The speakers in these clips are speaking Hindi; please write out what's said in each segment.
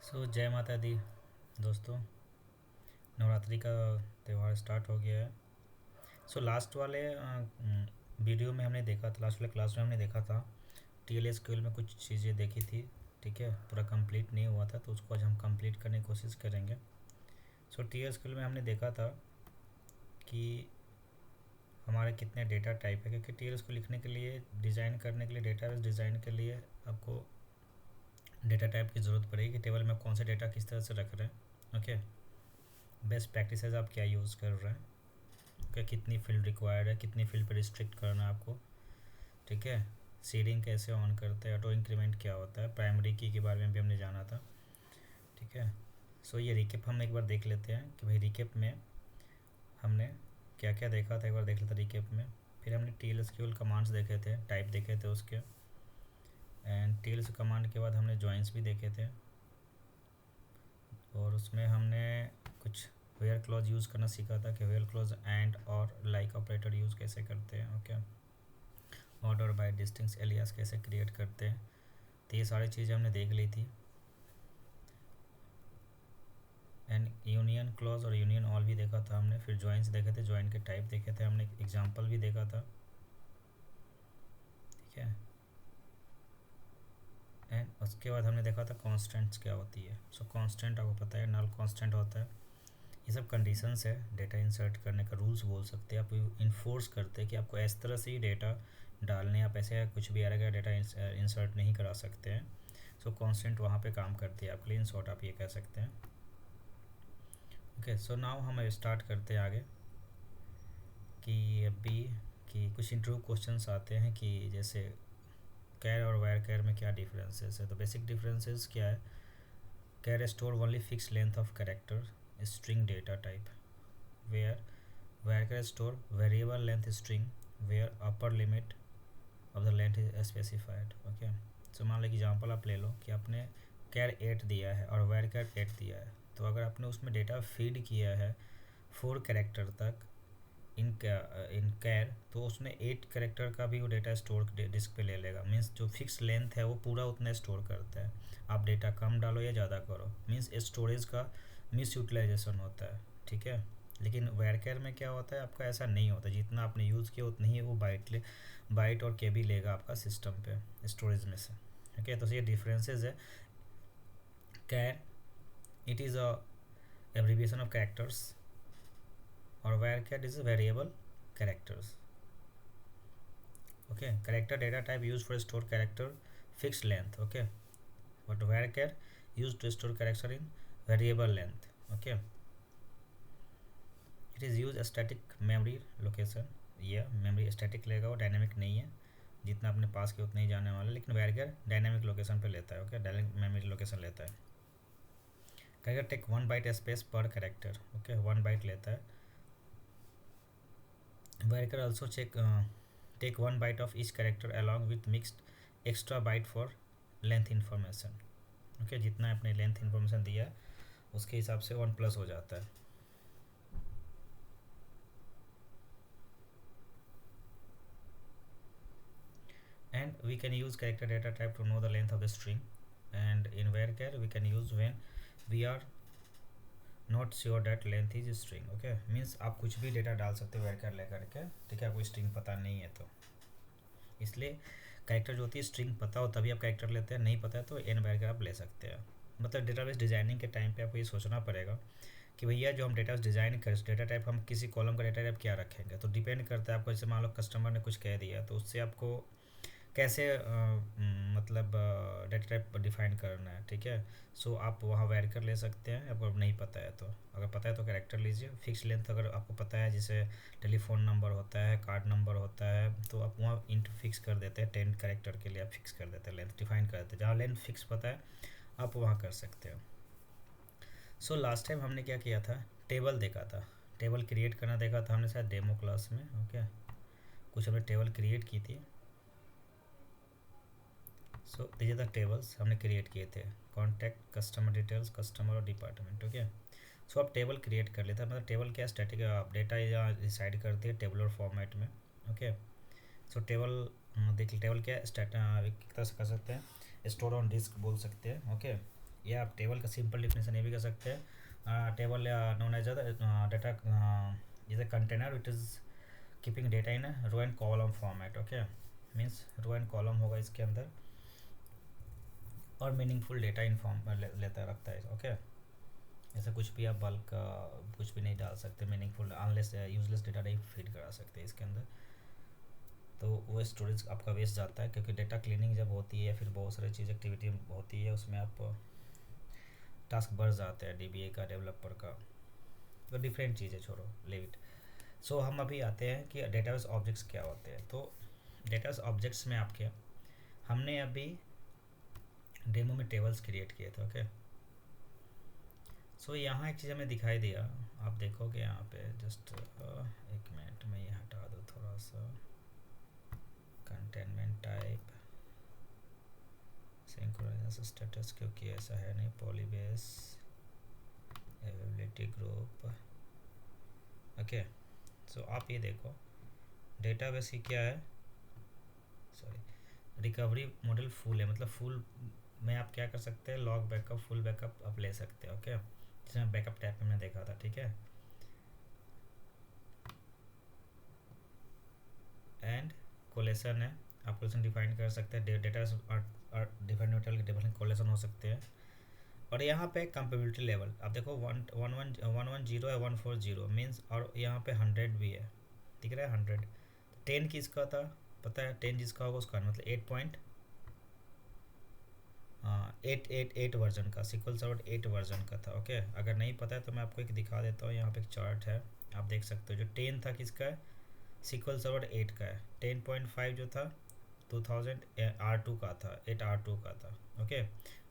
जय माता दी दोस्तों। नवरात्रि का त्यौहार स्टार्ट हो गया है। लास्ट वाले वीडियो में हमने देखा था, लास्ट वाले क्लास में हमने देखा था TLSQL में कुछ चीज़ें देखी थी। ठीक है, पूरा कंप्लीट नहीं हुआ था तो उसको आज हम कंप्लीट करने की कोशिश करेंगे। TLSQL में हमने देखा था कि हमारे कितने डेटा टाइप है, क्योंकि TLS को लिखने के लिए, डिज़ाइन करने के लिए, डेटाबेस डिज़ाइन के लिए आपको डेटा टाइप की ज़रूरत पड़ेगी कि टेबल में कौन सा डेटा किस तरह से रख रहे हैं। ओके, बेस्ट प्रैक्टिसेस आप क्या यूज़ कर रहे हैं, क्या कितनी फील्ड रिक्वायर्ड है, कितनी फील्ड पर रिस्ट्रिक्ट करना है आपको। ठीक है, सीडिंग कैसे ऑन करते हैं, ऑटो इंक्रीमेंट क्या होता है, प्राइमरी की के बारे में भी हमने जाना था। ठीक है, ये रिकेप हम एक बार देख लेते हैं कि भाई रिकेप में हमने क्या क्या देखा था। एक बार देख लेते रिकेप में। फिर हमने TLSQL कमांड्स देखे थे, टाइप देखे थे उसके, एंड TLS कमांड के बाद हमने जॉइंस भी देखे थे, और उसमें हमने कुछ वेयर क्लॉज यूज़ करना सीखा था कि वेयर क्लॉज एंड और लाइक ऑपरेटर यूज़ कैसे करते हैं। ओके, ऑर्डर बाय डिस्टिंक्स एलियास कैसे क्रिएट करते हैं। तो ये सारी चीज़ें हमने देख ली थी। एंड यूनियन क्लॉज और यूनियन ऑल भी देखा था हमने। फिर जॉइंस देखे थे, जॉइन के टाइप देखे थे हमने, एग्जाम्पल भी देखा था। ठीक है, एंड उसके बाद हमने देखा था कॉन्स्टेंट्स क्या होती है। कॉन्स्टेंट आपको पता है, नल कॉन्स्टेंट होता है। ये सब कंडीशंस है डेटा इंसर्ट करने का, रूल्स बोल सकते हैं। आप इन्फोर्स करते हैं कि आपको इस तरह से ही डेटा डालने, आप ऐसे कुछ भी अलग डेटा इंसर्ट नहीं करा सकते हैं। कांस्टेंट वहाँ पे काम करती है आपके लिए, इन शॉर्ट आप ये कह सकते हैं। ओके, नाउ हम स्टार्ट करते हैं आगे कि अभी कि कुछ इंटरव्यू क्वेश्चंस आते हैं कि जैसे कैर और वायर कैर में क्या डिफरेंसेस है। तो बेसिक डिफरेंसेस क्या है, char store only fix length of character string data type, where where store variable length string where upper limit of the length is specified। Okay, मान लो एग्जाम्पल आप ले लो कि आपने कैर 8 दिया है और वेर कैर 8 दिया है। तो अगर आपने उसमें डेटा फीड किया है 4 कैरेक्टर तक इन कैर, तो उसने 8 कैरेक्टर का भी वो डेटा स्टोर डिस्क पे ले लेगा। मीन्स जो फिक्स लेंथ है वो पूरा उतना स्टोर करता है। आप डेटा कम डालो या ज़्यादा करो, मीन्स स्टोरेज का मिस यूटिलाइजेशन होता है। ठीक है, लेकिन वेरकेयर में क्या होता है, आपका ऐसा नहीं होता। जितना आपने यूज़ किया उतनी ही वो बाइट और केबी लेगा आपका सिस्टम पे स्टोरेज में से। ओके, तो ये डिफरेंसेस है। Char, it is a abbreviation of characters, और varchar is variable characters. Okay, character data type use for store character fix length. Okay, but varchar use to store character in variable length. Okay, it is use static memory location. यह मेमोरी स्टैटिक लेगा, वो डायनेमिक नहीं है। जितना आपने पास किया उतना ही जाने वाला है, लेकिन वेरकेयर डायनेमिक लोकेशन पे लेता है। ओके, डायनेमिक मेमोरी लोकेशन लेता है। कैरेक्टर टेक 1 बाइट स्पेस पर कैरेक्टर। ओके, 1 बाइट लेता है। Varchar also take 1 byte of each character along with mixed extra byte for length information. Okay, जितना आपने लेंथ इन्फॉर्मेशन दिया है उसके हिसाब से 1 प्लस हो जाता है। And we can use character data type to know the length of the string, and in varchar we can use when we are not sure that length is string। okay, means आप कुछ भी डेटा डाल सकते हो varchar लेकर के। ठीक है, आपको स्ट्रिंग पता नहीं है तो इसलिए कैरेक्टर जो होती है स्ट्रिंग पता हो तभी आप कैरेक्टर लेते हैं, नहीं पता है तो एन varchar आप ले सकते हैं। मतलब डेटाबेस डिजाइनिंग के टाइम पे आपको ये सोचना पड़ेगा कि भैया जो हम डेटा डिज़ाइन करें, डेटा टाइप हम किसी कॉलम का डेटा टाइप क्या रखेंगे। तो डिपेंड करता है आपको, जैसे मान लो कस्टमर ने कुछ कह दिया तो उससे आपको कैसे मतलब डेटा टाइप डिफाइन करना है। ठीक है, आप वहाँ वेरकर ले सकते हैं आपको नहीं पता है तो। अगर पता है तो कैरेक्टर लीजिए। फिक्स लेंथ अगर आपको पता है, जैसे टेलीफोन नंबर होता है, कार्ड नंबर होता है, तो आप वहाँ इंट फिक्स कर देते हैं। 10 कैरेक्टर के लिए आप फिक्स कर देते हैं, लेंथ डिफाइन कर देते हैं। जहाँ लेंथ फिक्स पता है आप वहाँ कर सकते हो। लास्ट टाइम हमने क्या किया था, टेबल देखा था, टेबल क्रिएट करना देखा था हमने शायद डेमो क्लास में। ओके, कुछ हमने टेबल क्रिएट की थी। दिस आर द टेबल्स हमने क्रिएट किए थे, कॉन्टैक्ट, कस्टमर डिटेल्स, कस्टमर और डिपार्टमेंट। ओके, आप टेबल क्रिएट कर लेते हैं। मतलब टेबल क्या, स्टैटिक डेटा या डिसाइड करती है टेबलर फॉर्मेट में। ओके, टेबल देखिए, टेबल क्या है, एक तरह से कर सकते हैं स्टोर ऑन डिस्क बोल सकते हैं। ओके, या आप टेबल का सिंपल डिफिनेशन ये भी कर सकते हैं, table known as data is a container it is keeping data in row and column format, okay. Means row and column होगा इसके अंदर और मीनिंगफुल डेटा इन्फॉर्म लेता रखता है, ओके। ऐसा कुछ भी आप बल्क कुछ भी नहीं डाल सकते, मीनिंगफुल अनलेस यूजलेस डेटा नहीं फीड करा सकते इसके अंदर, तो वो स्टोरेज आपका वेस्ट जाता है। क्योंकि डेटा क्लीनिंग जब होती है फिर बहुत सारी चीज़ एक्टिविटी होती है, उसमें आप टास्क बढ़ जाते हैं डीबीए का, डेवलपर का, तो डिफरेंट चीज़ें छोड़ो, लीव इट। सो हम अभी आते हैं कि डेटाबेस ऑब्जेक्ट्स क्या होते हैं। तो डेटाबेस ऑब्जेक्ट्स में आपके हमने अभी डेमो में टेबल्स क्रिएट किए थे, ओके। सो यहाँ एक चीज़ हमें दिखाई दिया, आप देखोगे यहाँ पे जस्ट एक मिनट में ये हटा दो थोड़ा सा, कंटेनमेंट टाइप सिंक्रोनाइजेशन स्टेटस, क्योंकि ऐसा है नहीं, पॉलीबेस अवेलेबिलिटी ग्रुप, ओके। सो आप ये देखो डेटाबेस की क्या है, सॉरी, रिकवरी मॉडल फुल है, मतलब फुल में आप क्या कर सकते हैं, लॉग बैकअप, फुल बैकअप आप ले सकते हैं, ओके। जिसमें बैकअप टैब में मैंने देखा था, ठीक है। एंड कोलेशन है, आप कोलेशन डिफाइन कर सकते हैं, डेटा डिफाइंड मेथड के टेबल कोलेशन हो सकते हैं। और यहाँ पे कंपेबिलिटी लेवल आप देखो 110 है, 140 मीन्स, और यहाँ पे 100 भी है, दिख रहा है 100। 10 किसका था पता है, 10 जिसका होगा उसका मतलब 8.888 वर्जन का, सिक्वल सर्वर 8 वर्जन का था, ओके। अगर नहीं पता है तो मैं आपको एक दिखा देता हूँ, यहाँ पे एक चार्ट है, आप देख सकते हो। जो 10 था किसका है, सिक्वल सर्वर 8 का है। 10.5 जो था 2000 R2 का था, 8 R2 का था, ओके।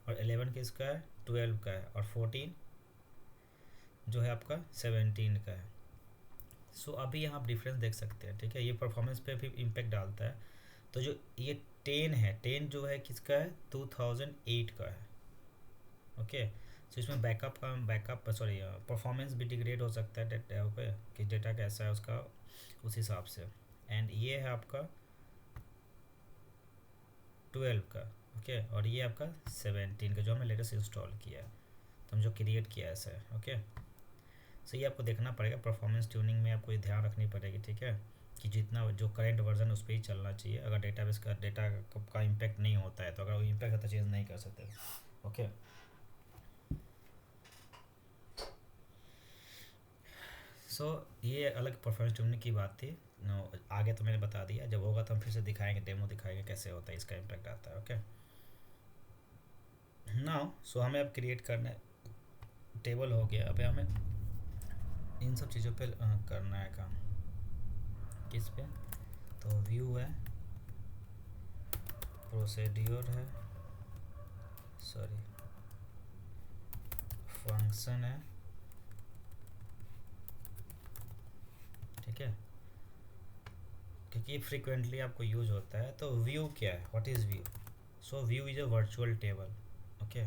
और 11 किसका है, 12 का है। और 14 जो है आपका 17 का है। सो अभी यहाँ आप डिफरेंस देख सकते हैं, ठीक है। ये परफॉर्मेंस पे भी इम्पेक्ट डालता है। तो जो ये 10 है, 10 जो है किसका है, 2008 का है, ओके। सो इसमें बैकअप सॉरी परफॉर्मेंस भी डिग्रेड हो सकता है डेटा पे, कि डेटा कैसा है उसका उस हिसाब से। एंड ये है आपका 12 का, ओके। और ये आपका 17 का जो हमने लेटेस्ट इंस्टॉल किया है, तो हम जो क्रिएट किया है ऐसा है, ओके। सो ये आपको देखना पड़ेगा, परफॉर्मेंस ट्यूनिंग में आपको ये ध्यान रखनी पड़ेगी, ठीक है, कि जितना जो करंट वर्जन उस पर ही चलना चाहिए। अगर डेटाबेस का डेटा का इम्पैक्ट नहीं होता है तो अगर वो इम्पैक्ट होता है चेंज नहीं कर सकते, ओके। सो ये अलग परफॉर्मेंस ट्यूनिंग की बात थी। नो आगे तो मैंने बता दिया, जब होगा तो हम फिर से दिखाएंगे, डेमो दिखाएंगे कैसे होता है, इसका इम्पैक्ट आता है, ओके। नाउ सो हमें अब क्रिएट करना है, टेबल हो गया, अब हमें इन सब चीज़ों पे करना है काम। किस पे, तो व्यू है, प्रोसीड्यूर है, सॉरी फंक्शन है, ठीक है, क्योंकि फ्रीक्वेंटली आपको यूज होता है। तो व्यू क्या है, what is view. So view is a virtual table, okay.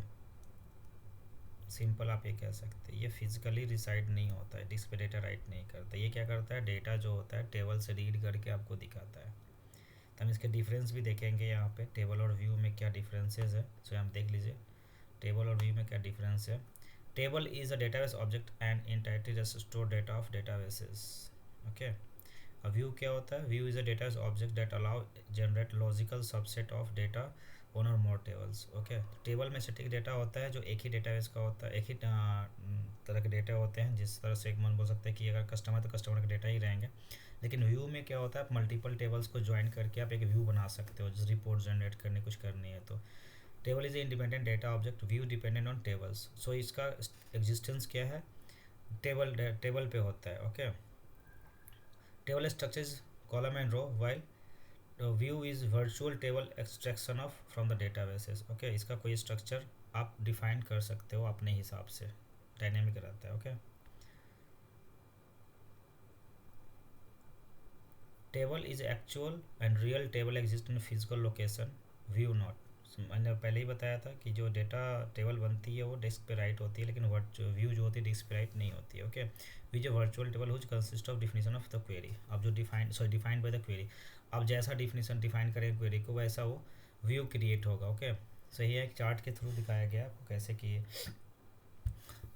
Simple आप ये कह सकते हैं, ये फिजिकली रिसाइड नहीं होता है, डिस्क पे डेटा राइट नहीं करता। ये क्या करता है, डेटा जो होता है टेबल से रीड करके आपको दिखाता है। तो हम इसके डिफरेंस भी देखेंगे यहाँ पे, टेबल और व्यू में क्या डिफरेंसेस है। सो हम देख लीजिए टेबल और व्यू में क्या डिफरेंस है। Table is a database object and entity just store data of databases, okay. अब व्यू क्या होता है, view is a database object that allow generate logical subset of data one और मोर टेबल्स, ओके। टेबल में स्टैटिक डेटा होता है जो एक ही डेटाबेस का होता है, एक ही तरह के डेटा होते हैं। जिस तरह से एक मन बोल सकते हैं कि अगर कस्टमर तो कस्टमर के डेटा ही रहेंगे। लेकिन व्यू में क्या होता है, आप मल्टीपल टेबल्स को ज्वाइन करके आप एक व्यू बना सकते हो, जैसे रिपोर्ट जनरेट करने कुछ करनी है तो। Table is independent data object, view dependent on tables. So इसका एग्जिस्टेंस क्या है, टेबल पे होता है, okay. Table structure column and row while view is virtual table extraction of from the databases, okay. इसका कोई स्ट्रक्चर आप डिफाइन कर सकते हो अपने हिसाब से, डायनेमिक रहता है, okay. Table is actual and real table exist in physical location, view not. मैंने पहले ही बताया था कि जो डेटा टेबल बनती है वो डेस्क पे राइट होती है, लेकिन व्यू जो होती है डेस्क पे राइट नहीं होती है, ओके। वी जो virtual table whose consist of definition of the query, अब जो डिफाइंड बाय द क्वेरी, अब जैसा डिफिनेशन डिफाइन करें क्वेरी को वैसा वो व्यू क्रिएट होगा, ओके। सो ये एक चार्ट के थ्रू दिखाया गया आपको कैसे कि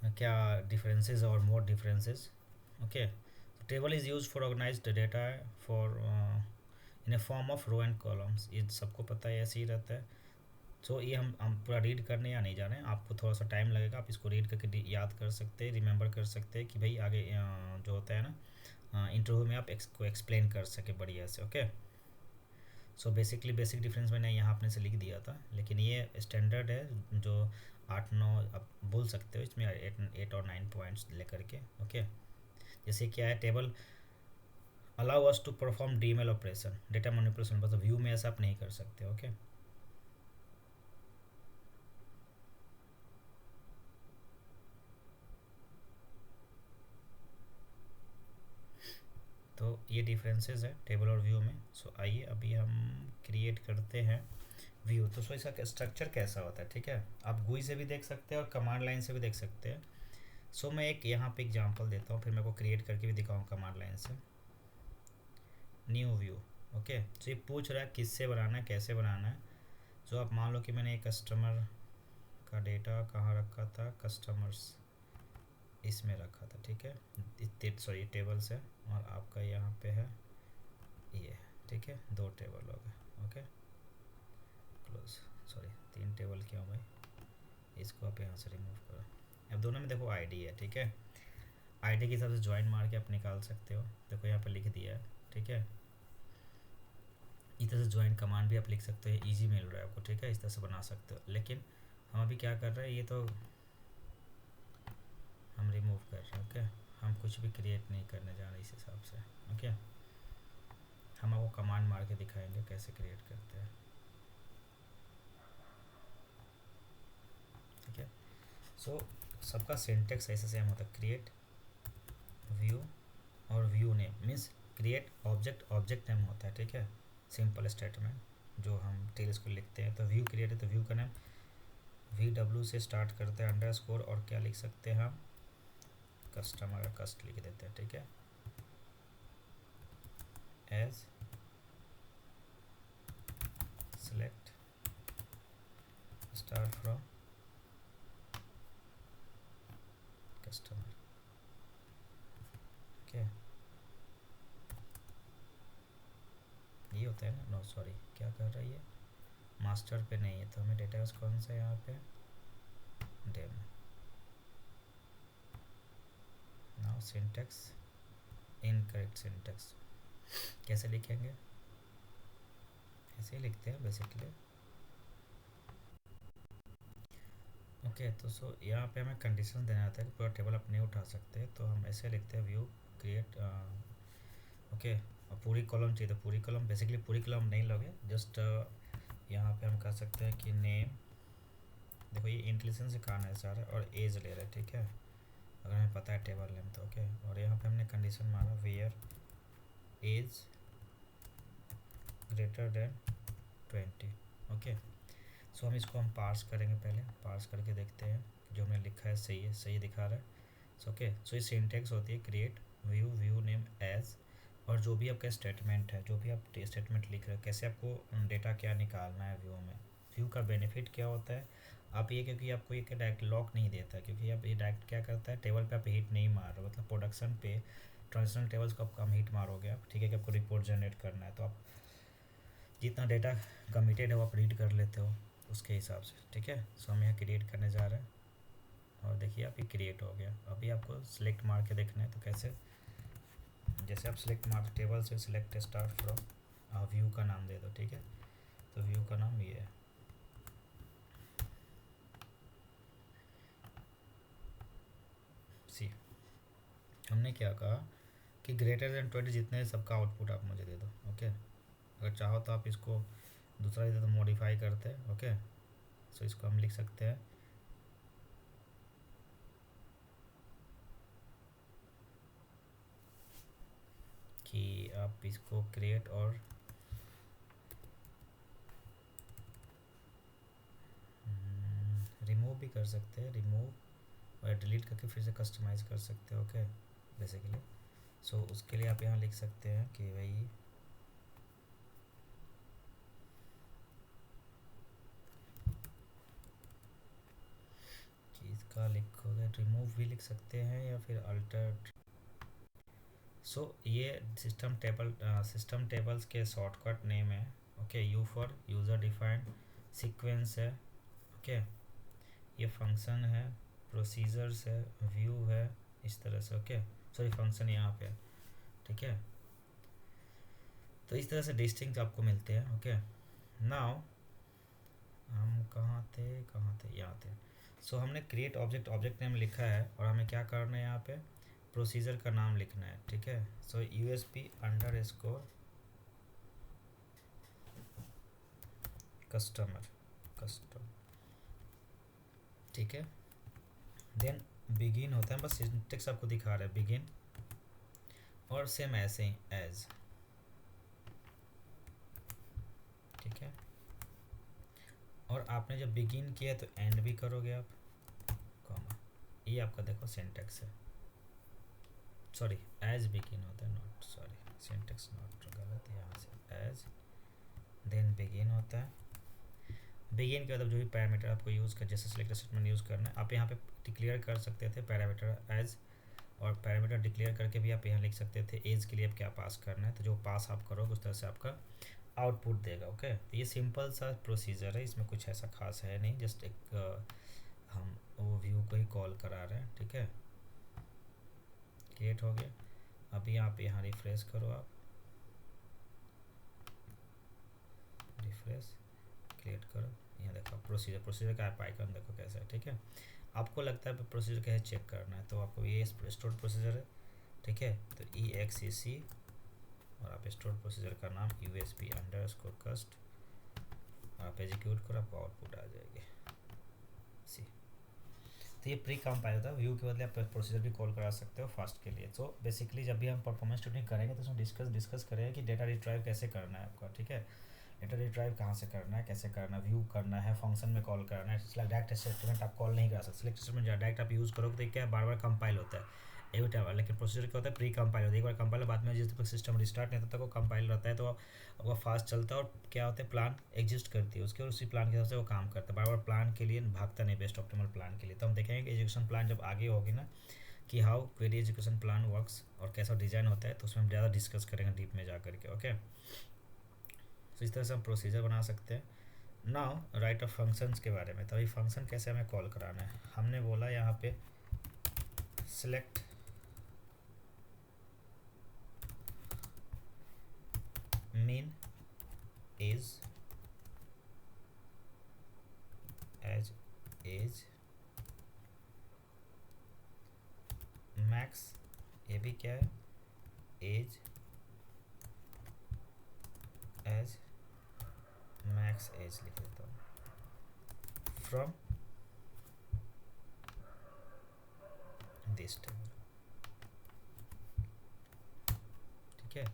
क्या डिफरेंसेस और more differences. Okay, table is use for organized data for in a form of row and columns, ये सबको पता है, ऐसे ही रहता है। सो ये हम पूरा रीड करने या नहीं जा रहे हैं, आपको थोड़ा सा टाइम लगेगा, आप इसको रीड करके याद कर सकते हैं, रिमेंबर कर सकते हैं कि भाई आगे जो होता है ना इंटरव्यू में आप को एक्सप्लेन कर सके बढ़िया से। Okay, so basically basic difference मैंने यहाँ अपने से लिख दिया था, लेकिन ये स्टैंडर्ड है जो 8-9 आप बोल सकते हो, इसमें 8 और 9 पॉइंट्स लेकर के। ओके, जैसे क्या है, table allow us to perform DML operation, data manipulation, मतलब व्यू में ऐसा आप नहीं कर सकते। ओके, तो ये डिफरेंसेस है टेबल और व्यू में। सो आइए अभी हम क्रिएट करते हैं व्यू। तो सो इसका स्ट्रक्चर कैसा होता है, ठीक है, आप GUI से भी देख सकते हैं और कमांड लाइन से भी देख सकते हैं। सो मैं एक यहाँ पे एग्जांपल देता हूँ, फिर मेरे को क्रिएट करके भी दिखाऊँ कमांड लाइन से। New view. ओके, तो ये पूछ रहा है किससे बनाना है, कैसे बनाना है। सो आप मान लो कि मैंने एक कस्टमर का डेटा कहाँ रखा था, कस्टमर्स इसमें रखा था, ठीक है, सॉरी टेबल्स है, और आपका यहाँ पे है ये, ठीक है, 2 टेबल हो गए। ओके, क्लोज, सॉरी 3 टेबल क्यों भाई, इसको आप यहाँ से रिमूव करो। अब दोनों में देखो आईडी है, ठीक है, आईडी के हिसाब से ज्वाइन मार के आप निकाल सकते हो, देखो यहाँ पे लिख दिया है, ठीक है। इस तरह से ज्वाइन कमांड भी आप लिख सकते हो, इजी मिल रहा है आपको, ठीक है, इस तरह से बना सकते हो। लेकिन हम अभी क्या कर रहे हैं, ये तो हम रिमूव कर रहे हैं। ओके, हम कुछ भी क्रिएट नहीं करने जा रहे इस हिसाब से। ओके, हम आपको कमांड मार के दिखाएंगे कैसे क्रिएट करते हैं, ठीक है। सो सबका सिंटेक्स ऐसे सेम होता है, क्रिएट व्यू और view name means create object, object name होता है, ठीक है, सिंपल स्टेटमेंट जो हम टेल्स को लिखते हैं। तो व्यू क्रिएट है तो व्यू का नाम VW से स्टार्ट करते हैं अंडरस्कोर, और क्या लिख सकते हैं हम, कस्टमर का कस्ट लिख देते हैं, ठीक है, as select start from customer. Okay, ये होता है ना, नो सॉरी क्या कर रहा है ये, मास्टर पे नहीं है, तो हमें डेटा कौन सा है यहाँ पे, demo. Now syntax incorrect syntax, कैसे लिखेंगे, ऐसे ही लिखते हैं बेसिकली। ओके, तो सो यहाँ पे हमें कंडीशन देना आता है कि पूरा टेबल आप नहीं उठा सकते, तो हम ऐसे लिखते हैं व्यू क्रिएट। ओके, और पूरी कॉलम चाहिए तो पूरी कॉलम, बेसिकली पूरी कॉलम नहीं लोगे, जस्ट यहाँ पे हम कह सकते हैं कि नेम, देखो ये इंटेलिजेंस से कहाँ है सारा, और एज ले रहे हैं, ठीक है, अगर हमें पता है टेबल नेम तो। ओके, और यहाँ पे हमने कंडीशन मारा where age greater than 20। Okay, so हम इसको हम पार्स करेंगे, पहले पार्स करके देखते हैं जो हमने लिखा है सही है, सही दिखा रहा है। सो ओके, सो ये सिंटेक्स होती है create view, view name as, और जो भी आपका स्टेटमेंट है, जो भी आप स्टेटमेंट लिख रहे हो, कैसे आपको डेटा क्या निकालना है व्यू में। व्यू का बेनिफिट क्या होता है, आप ये क्योंकि आपको ये डायरेक्ट लॉक नहीं देता, क्योंकि आप ये डायरेक्ट क्या करता है, टेबल पे आप हिट नहीं मार रहे हो, मतलब प्रोडक्शन पे ट्रांजिशनल टेबल्स को आप कम हिट मारोगे आप, ठीक है, कि आपको रिपोर्ट जनरेट करना है, तो आप जितना डेटा कमिटेड है वो आप रीड कर लेते हो उसके हिसाब से, ठीक है। सो हम यहाँ क्रिएट करने जा रहे हैं, और देखिए आप ये क्रिएट हो गया। अभी आपको सिलेक्ट मार के देखना है, तो कैसे, जैसे आप सिलेक्ट मार टेबल से सिलेक्ट स्टार्ट फ्रॉम व्यू का नाम दे दो, ठीक है, तो व्यू का नाम ये है। सी हमने क्या कहा कि ग्रेटर देन 20 जितने सबका आउटपुट आप मुझे दे दो। ओके, अगर चाहो तो आप इसको दूसरा दे दो, मॉडिफाई करते हैं। ओके, सो इसको हम लिख सकते हैं कि आप इसको क्रिएट और रिमूव भी कर सकते हैं, रिमूव और डिलीट करके फिर से कस्टमाइज़ कर सकते हो। ओके, बेसिकली सो उसके लिए आप यहाँ लिख सकते हैं कि भाई का लिखोगे, रिमूव भी लिख सकते हैं या फिर अल्टर। सो ये सिस्टम टेबल्स के शॉर्टकट नेम है। Okay, you for user defined sequence है। ओके, ये फंक्शन है, प्रोसीजर्स है, व्यू है, इस तरह से। ओके, सॉरी फंक्शन यहाँ पे है। ठीक है, तो इस तरह से डिस्टिंक्ट आपको मिलते हैं। ओके, नाउ हम कहाँ थे, यहाँ थे। सो हमने क्रिएट ऑब्जेक्ट, ऑब्जेक्ट नेम लिखा है और हमें क्या करना है, यहाँ पे प्रोसीजर का नाम लिखना है। ठीक है, सो यूएसपी अंडर स्कोर कस्टम। ठीक है, देन बिगिन होता है, बस सिंटेक्स आपको दिखा रहा है, बिगिन, और सेम ऐसे ही एज। ठीक है, और आपने जब बिगिन किया तो एंड भी करोगे आप, कॉमा। ये आपका देखो सिंटेक्स है, सॉरी एज बिगिन होता है, नॉट, सॉरी सिंटेक्स नॉट गलत है, यहाँ से एज, देन बिगिन होता है। बिगिन के मतलब जो भी पैरामीटर आपको यूज़ कर, जैसे सिलेक्ट स्टेटमेंट यूज़ करना है, आप यहाँ पे डिक्लेयर कर सकते थे पैरामीटर एज, और पैरामीटर डिक्लेयर करके भी आप यहाँ लिख सकते थे एज के लिए आप क्या पास करना है, तो जो पास आप करोगे उस तरह से आपका आउटपुट देगा। ओके, तो ये सिंपल सा प्रोसीजर है, इसमें कुछ ऐसा खास है नहीं, जस्ट एक हम वो व्यू को ही कॉल करा रहे हैं। ठीक है, क्रिएट हो गया। अभी आप यहाँ रिफ्रेश करो, आप रिफ्रेश क्रिएट करो, यहाँ देखो प्रोसीजर का आप आइकन देखो कैसा है। ठीक है, आपको लगता है प्रोसीजर कैसे चेक करना है, तो आपको ये स्टोर प्रोसीजर है। ठीक है, तो EXEC और आप स्टोर प्रोसीजर का नाम USP अंडर स्कोर कस्ट, और आप एग्जीक्यूट करो, आपको आउटपुट आ जाएगी सी। तो ये प्री कंपाइल होता है, व्यू के बदले आप प्रोसीजर भी कॉल करा सकते हो फास्ट के लिए। तो बेसिकली जब भी हम परफॉर्मेंस ट्यूनिंग करेंगे तो उसमें डिस्कस करेंगे कि डेटा रिट्राइव कैसे करना है आपका। ठीक है, डेटा रिट्राइव कहाँ से करना है, कैसे करना है, व्यू करना है, फंक्शन में कॉल करना है, डायरेक्ट स्टेटमेंट आप कॉल नहीं कर सकते। सिलेक्ट स्टेटमेंट डायरेक्ट आप यूज़ करोगे तो क्या बार बार कंपाइल होता है एवरी टाइम, लेकिन प्रोसीजर क्या होता है, प्री कंपाइल होता है। एक बार कंपाइल बाद में जिस तक सिस्टम रिस्टार्ट नहीं होता तक वो कंपाइल रहता है, तो आपका फास्ट चलता है, और क्या होता है प्लान एग्जिस्ट करती है उसके, और उसी प्लान के हिसाब से वो काम करता है, बार बार प्लान के लिए भागता नहीं, बेस्ट ऑप्टिमल प्लान के लिए। तो हम देखेंगे कि एजुकेशन प्लान जब आगे होगी ना, कि how query education plan works और कैसा डिज़ाइन होता है, तो उसमें हम ज़्यादा डिस्कस करेंगे डीप में जा करके। ओके, तो इस तरह से हम प्रोसीजर बना सकते हैं। नाउ राइट ऑफ फंक्शंस के बारे में, तो अभी फंक्शन कैसे हमें कॉल कराना है, हमने बोला यहाँ पे select mean is as max, ये भी क्या है, एज एज मैक्स एज लिख देता हूँ, फ्रॉम दिस टेबल। ठीक है,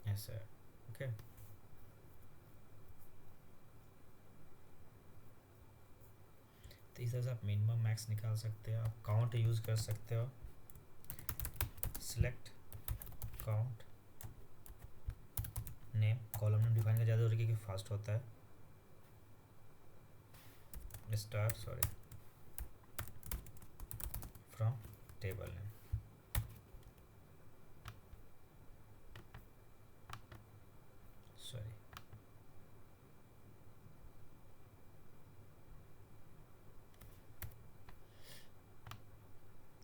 ऐसा है। ओके, तो इस तरह से आप मिनिमम मैक्स निकाल सकते हो, आप काउंट यूज़ कर सकते हो, select count name, column name define का ज़्यादा जरूरी कि फास्ट होता है, star sorry from table name, sorry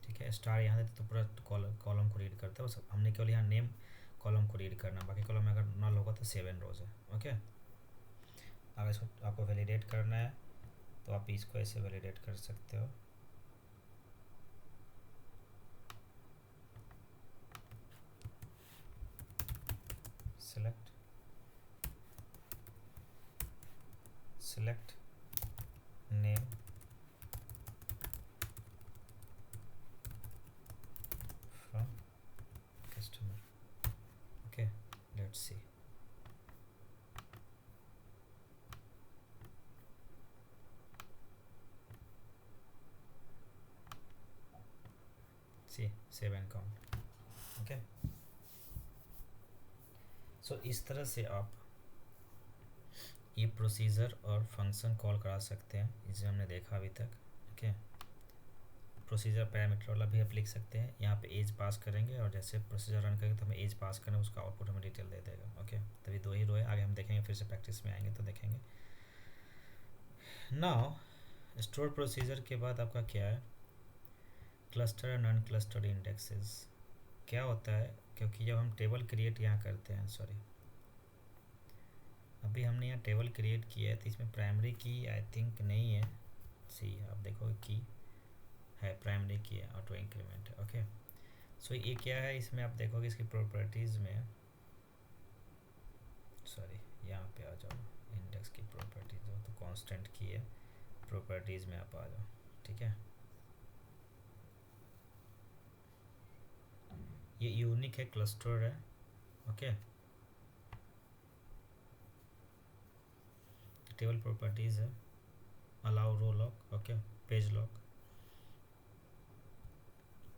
ठीक है, स्टार यहाँ देते तो पूरा कॉलम को रीड करता है, बस हमने केवल यहाँ नेम कॉलम को रीड करना, बाकी कॉलम में अगर नल होगा तो 7 रोज है। ओके, अगर इसको आपको वैलिडेट करना है तो आप इसको ऐसे वैलिडेट कर सकते हो, select name from customer. Okay, let's see. See 7 count. Okay, सो इस तरह से आप ये प्रोसीजर और फंक्शन कॉल करा सकते हैं, इसे हमने देखा अभी तक। ओके, प्रोसीजर पैरामीटर वाला भी आप लिख सकते हैं। यहाँ पे एज पास करेंगे और जैसे प्रोसीजर रन करेंगे तो हमें एज पास करना, उसका आउटपुट हमें डिटेल दे देगा। ओके, तभी 2 ही रो है, आगे हम देखेंगे, फिर से प्रैक्टिस में आएंगे तो देखेंगे। नाउ स्टोर प्रोसीजर के बाद आपका क्या है, क्लस्टर एंड अनक्लस्टर्ड इंडेक्सेस। क्या होता है, क्योंकि जब हम टेबल क्रिएट यहाँ करते हैं, सॉरी अभी हमने यहाँ टेबल क्रिएट किया है तो इसमें प्राइमरी की आई थिंक नहीं है। सी आप देखो की है, प्राइमरी की है, ऑटो इंक्रीमेंट है। ओके, सो ये क्या है, इसमें आप देखोगे इसकी प्रॉपर्टीज़ में, सॉरी यहाँ पे आ जाओ, इंडेक्स की प्रॉपर्टीज हो तो कांस्टेंट की है, प्रॉपर्टीज़ में आप आ जाओ। ठीक है, ये यूनिक है, क्लस्टर है। ओके, टेबल प्रॉपर्टीज़ है, allow row lock, okay, page lock,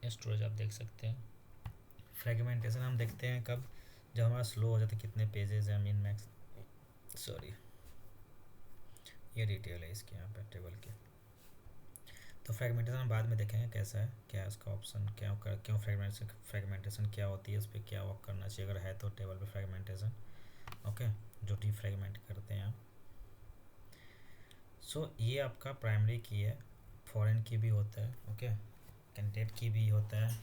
storage आप देख सकते हैं। फ्रेगमेंटेशन हम देखते हैं कब, जब हमारा स्लो हो जाता है, कितने पेजेस हैं, मिन मैक्स, सॉरी ये डिटेल है इसके यहाँ पे टेबल के। तो फ्रेगमेंटेशन हम बाद में देखेंगे कैसा है, क्या है उसका ऑप्शन, क्यों फ्रेगमेंटेशन क्या होती है, उस पर क्या वर्क करना चाहिए अगर है तो टेबल पे फ्रेगमेंटेशन। ओके, जो डिफ्रेगमेंट करते हैं आप। सो ये आपका प्राइमरी की है, फॉरेन की भी होता है, ओके, कैंडिडेट की भी होता है।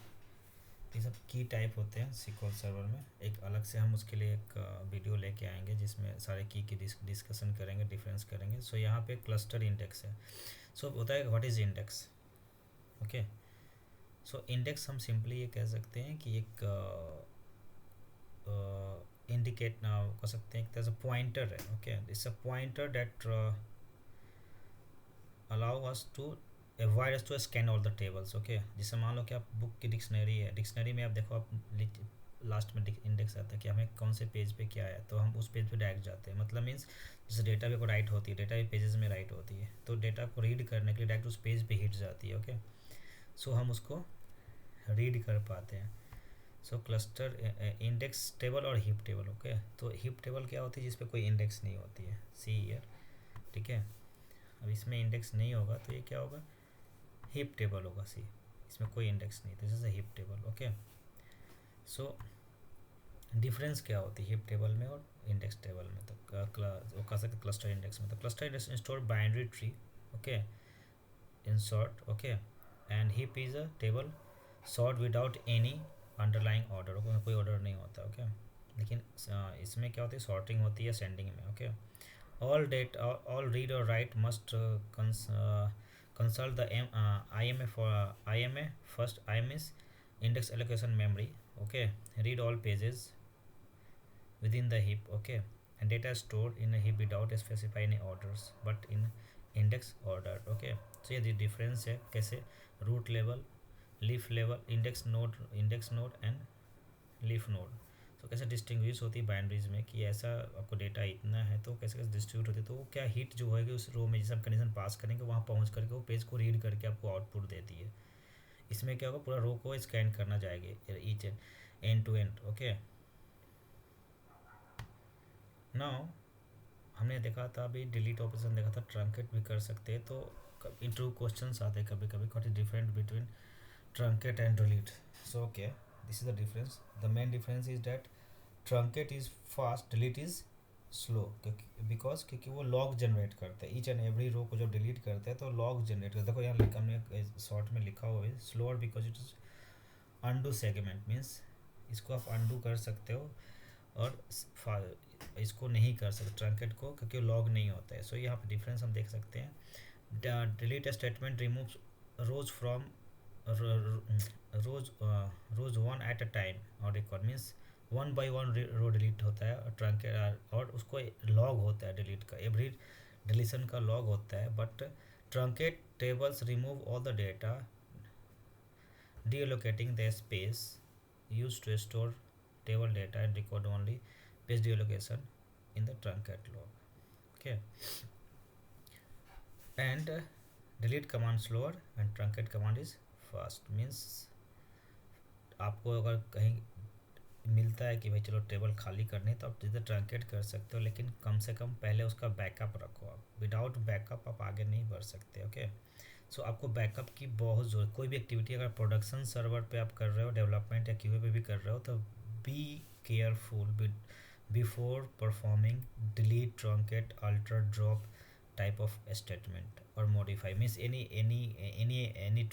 ये सब की टाइप होते हैं SQL सर्वर में। एक अलग से हम उसके लिए एक वीडियो लेके आएंगे जिसमें सारे की डिस्कशन करेंगे, डिफरेंस करेंगे। सो यहाँ पे क्लस्टर इंडेक्स है। सो होता है what is index. Okay, so index हम सिंपली ये कह सकते हैं कि एक इंडिकेट ना कर सकते हैं, एक तरह से पॉइंटर है। Okay, it's a pointer that allow us to avoid us to scan all the tables. Okay, जैसे मान लो कि आप बुक की डिक्शनरी है, डिक्शनरी में आप देखो, आप लास्ट में इंडेक्स आता है कि हमें कौन से पेज पे क्या है, तो हम उस पेज पे डायरेक्ट जाते हैं। मतलब मीन्स जैसे डेटा भी को राइट होती है, डेटा भी पेजेस में राइट होती है, तो डेटा को रीड करने के लिए डायरेक्ट उस पेज पे हिट जाती है। ओके, सो हम उसको रीड कर पाते हैं। सो क्लस्टर इंडेक्स टेबल और हीप टेबल। ओके, तो हीप टेबल क्या होती है, जिसपे कोई इंडेक्स नहीं होती है, सी ईयर। ठीक है, अब इसमें इंडेक्स नहीं होगा तो ये क्या होगा, हीप टेबल होगा। सी, इसमें कोई इंडेक्स नहीं, तो जैसे heap table. Okay, so difference क्या होती है हीप टेबल में और इंडेक्स टेबल में, तो वो कह सकते क्लस्टर इंडेक्स में। तो cluster index store binary tree, okay, in short. Okay, and heap is a table sort without any underlying order, कोई ऑर्डर नहीं होता। ओके, लेकिन इसमें क्या होती है, सॉर्टिंग होती है सेंडिंग में। Okay, all read or write must consult the IMA for IMA first. IMA is index allocation memory. Okay, read all pages within the heap. Okay, and data is stored in a heap without specify any orders but in index order. Okay, so ये difference है कैसे, root level, leaf level, index node and leaf node। तो कैसे डिस्टिंग्विश होती है बाइनरीज में कि ऐसा आपको डेटा इतना है तो कैसे कैसे डिस्ट्रीब्यूट होती है, तो वो क्या हिट जो होएगी उस रो में जैसे हम कंडीशन पास करेंगे वहाँ पहुँच करके वो पेज को रीड करके आपको आउटपुट देती है। इसमें क्या होगा, पूरा रो को स्कैन करना जाएगा each end to end. Okay, now हमने देखा था अभी डिलीट ऑपरेशन देखा था, ट्रंकेट भी कर सकते हैं। तो इंटरव्यू क्वेश्चन आते हैं कभी कभी, what is different between truncate and delete. So okay, this is the difference. The main difference is that truncate is fast, delete is slow. क्योंकि वो लॉग जनरेट करते हैं, ईच एंड एवरी रो को जब डिलीट करते हैं तो लॉग जनरेट करते हैं। देखो यहाँ हमने शॉर्ट में लिखा हुआ है slower because it is undo segment, means इसको आप अनडू कर सकते हो और इसको नहीं कर सकते ट्रंकेट को, क्योंकि लॉग नहीं होता है। सो यहाँ पर डिफरेंस हम देख सकते हैं। Delete statement removes rows from rows one at a time और record, means 1 by 1 row delete होता है ट्रंकेट, और उसको लॉग होता है डिलीट का, एवरी डिलीशन का लॉग होता है। But truncate tables remove all the data deallocating the space used to store table data and record only page deallocation in the truncat log. Okay, and delete command slower and truncate command is fast, means आपको अगर कहीं मिलता है कि भाई चलो टेबल खाली करनी है तो आप जिधर ट्रंकेट कर सकते हो, लेकिन कम से कम पहले उसका बैकअप रखो। आप विदाउट बैकअप आप आगे नहीं बढ़ सकते। ओके, सो आपको बैकअप की बहुत ज़रूरत। कोई भी एक्टिविटी अगर प्रोडक्शन सर्वर पे आप कर रहे हो, डेवलपमेंट या क्यूए पे भी कर रहे हो, तो be careful before performing delete, truncate, alter, drop type of statement और मॉडिफाई। मीन्स एनी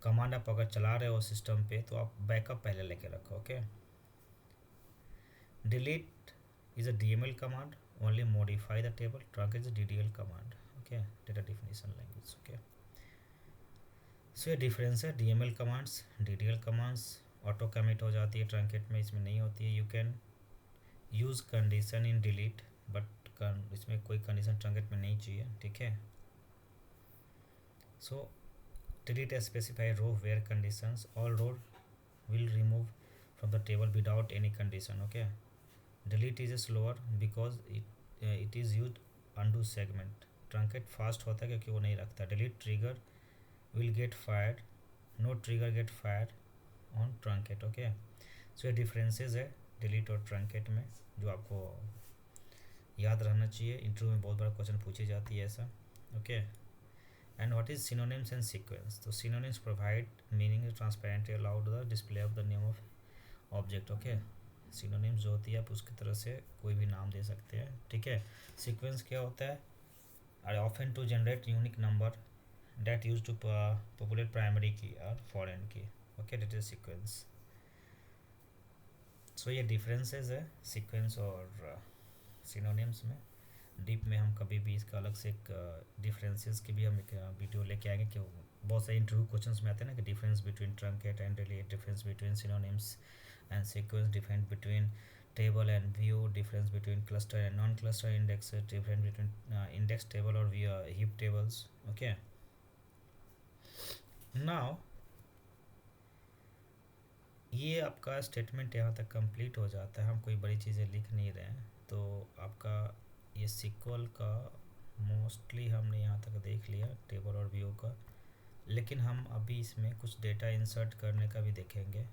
कमांड आप अगर चला रहे हो सिस्टम पे तो आप बैकअप पहले लेके रखो। Okay, delete is a DML command, only modify the table. Truncate is a DDL command. Okay, data definition language. Okay, so ये डिफरेंस है, DML commands, DDL commands auto commit हो जाती है ट्रंकेट में, इसमें नहीं होती है। You can use condition in delete, but इसमें कोई कंडीशन ट्रंकेट में नहीं चाहिए। ठीक है, सो delete a specified row where conditions all row will remove from the table without any condition. Okay, delete is slower because it is used undo segment. Truncate fast होता है क्योंकि वो नहीं रखता। Delete trigger will get fired, no trigger get fired on truncate. Okay, so ये डिफरेंसेस है डिलीट और ट्रंकेट में, जो आपको याद रहना चाहिए। इंटरव्यू में बहुत बड़ा क्वेश्चन पूछी जाती है ऐसा। Okay, and what is synonyms and sequence? तो synonyms provide meaning transparently allowed the display of the name of object. Okay, synonyms जो होती है आप उसकी तरह से कोई भी नाम दे सकते हैं। ठीक है, सीक्वेंस क्या होता है? Are often to generate unique number that use to populate primary key और foreign key. Okay, that is sequence. So ये डिफरेंसेस है सीक्वेंस और सिनोनिम्स में। डीप में हम कभी भी इसका अलग से एक डिफरेंसेस की भी हम एक वीडियो लेके आएंगे, कि बहुत सारे इंटरव्यू क्वेश्चंस में आते हैं ना कि difference between truncate and delete, difference between synonyms and sequence, difference between table and view, difference between cluster and non-cluster indexes, difference between index table or view heap tables. Okay, now ये आपका स्टेटमेंट यहाँ तक कंप्लीट हो जाता है। हम कोई बड़ी चीज़ें लिख नहीं रहे हैं, तो आपका ये सिक्वल का मोस्टली हमने यहाँ तक देख लिया, टेबल और व्यू का। लेकिन हम अभी इसमें कुछ डेटा इंसर्ट करने का भी देखेंगे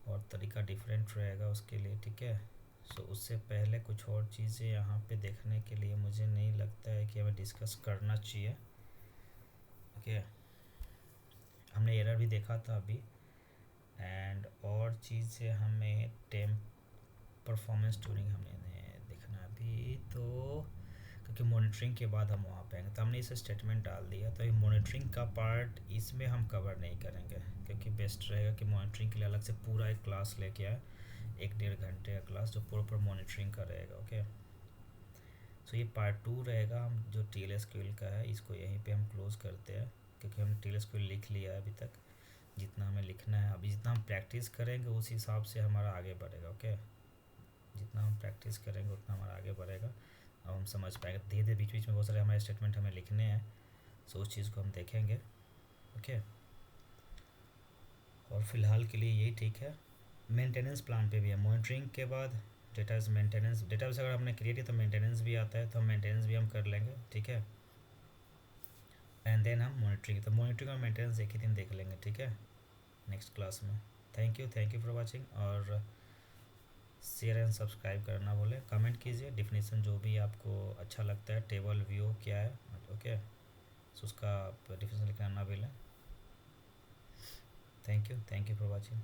और तरीका डिफरेंट रहेगा उसके लिए। ठीक है, सो उससे पहले कुछ और चीज़ें यहाँ पे देखने के लिए मुझे नहीं लगता है कि हमें डिस्कस करना चाहिए। ओके, हमने एरर भी देखा था अभी, एंड और चीज़ें हमें टेम परफॉर्मेंस ट्यूनिंग हमने देखना अभी, तो क्योंकि मॉनिटरिंग के बाद हम वहाँ पे आएंगे, तो हमने इसे स्टेटमेंट डाल दिया। तो ये मॉनिटरिंग का पार्ट इसमें हम कवर नहीं करेंगे, क्योंकि बेस्ट रहेगा कि मॉनिटरिंग के लिए अलग से पूरा एक क्लास लेके आए, 1-1.5 घंटे का क्लास जो प्रॉपर मॉनिटरिंग का रहेगा। ओके, सो ये पार्ट 2 रहेगा। हम जो TLSQL का है इसको यहीं पे हम क्लोज़ करते हैं, क्योंकि हम TLSQL लिख लिया है अभी तक जितना हमें लिखना है। अभी जितना हम प्रैक्टिस करेंगे उस हिसाब से हमारा आगे बढ़ेगा। ओके, जितना हम प्रैक्टिस करेंगे उतना हमारा आगे बढ़ेगा, अब हम समझ पाएंगे। धीरे धीरे बीच बीच में बहुत सारे हमारे स्टेटमेंट हमें लिखने हैं, सो उस चीज़ को हम देखेंगे। ओके, और फिलहाल के लिए यही ठीक है। मेंटेनेंस प्लान पे भी है, मॉनिटरिंग के बाद डेटाबेस मेंटेनेंस। डेटाबेस अगर हमने क्रिएट किया तो मेंटेनेंस भी आता है, तो हम मेंटेनेंस भी हम कर लेंगे। ठीक है, एंड देन हम मॉनिटरिंग, तो मॉनिटरिंग और मेंटेनेंस एक ही दिन देख लेंगे। ठीक है, नेक्स्ट क्लास में। थैंक यू फॉर वॉचिंग, और शेयर एंड सब्सक्राइब करना बोले, कमेंट कीजिए डिफिनीसन जो भी आपको अच्छा लगता है। टेबल व्यू क्या है, ओके, सो उसका डिफिनीसन लिखना ना भूलें। Thank you for watching.